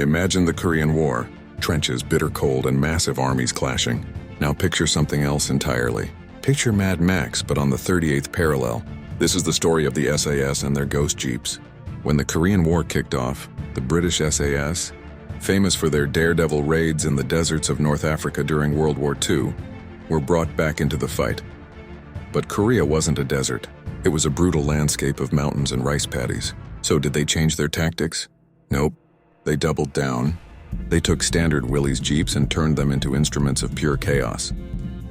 Imagine the Korean War. Trenches, bitter cold, and massive armies clashing. Now picture something else entirely. Picture Mad Max, but on the 38th parallel. This is the story of the SAS and their ghost jeeps. When the Korean War kicked off, the British SAS, famous for their daredevil raids in the deserts of North Africa during World War II, were brought back into the fight. But Korea wasn't a desert. It was a brutal landscape of mountains and rice paddies. So did they change their tactics? Nope. They doubled down. They took standard Willys jeeps and turned them into instruments of pure chaos.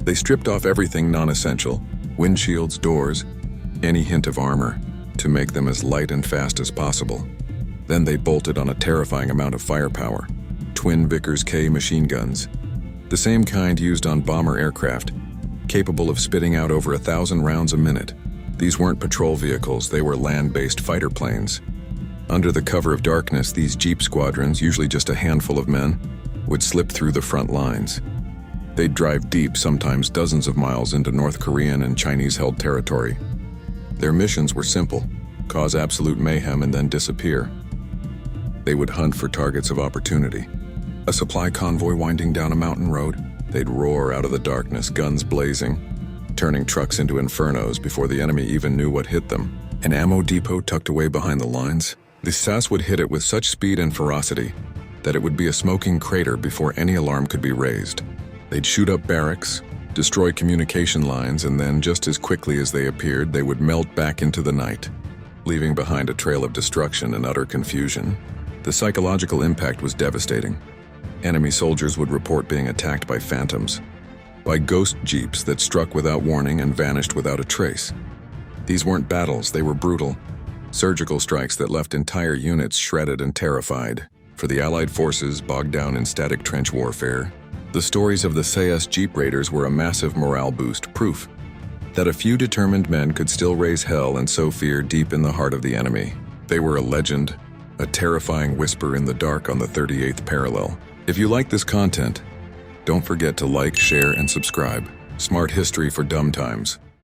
They stripped off everything non-essential, windshields, doors, any hint of armor, to make them as light and fast as possible. Then they bolted on a terrifying amount of firepower, twin Vickers K machine guns, the same kind used on bomber aircraft, capable of spitting out over 1,000 rounds a minute. These weren't patrol vehicles, they were land-based fighter planes. Under the cover of darkness, these jeep squadrons, usually just a handful of men, would slip through the front lines. They'd drive deep, sometimes dozens of miles into North Korean and Chinese-held territory. Their missions were simple: cause absolute mayhem and then disappear. They would hunt for targets of opportunity. A supply convoy winding down a mountain road, they'd roar out of the darkness, guns blazing, turning trucks into infernos before the enemy even knew what hit them. An ammo depot tucked away behind the lines, the SAS would hit it with such speed and ferocity that it would be a smoking crater before any alarm could be raised. They'd shoot up barracks, destroy communication lines, and then, just as quickly as they appeared, they would melt back into the night, leaving behind a trail of destruction and utter confusion. The psychological impact was devastating. Enemy soldiers would report being attacked by phantoms, by ghost jeeps that struck without warning and vanished without a trace. These weren't battles, they were brutal. Surgical strikes that left entire units shredded and terrified. For the Allied forces bogged down in static trench warfare, the stories of the SAS Jeep Raiders were a massive morale boost, proof that a few determined men could still raise hell and sow fear deep in the heart of the enemy. They were a legend, a terrifying whisper in the dark on the 38th parallel. If you like this content, don't forget to like, share, and subscribe. Smart history for dumb times.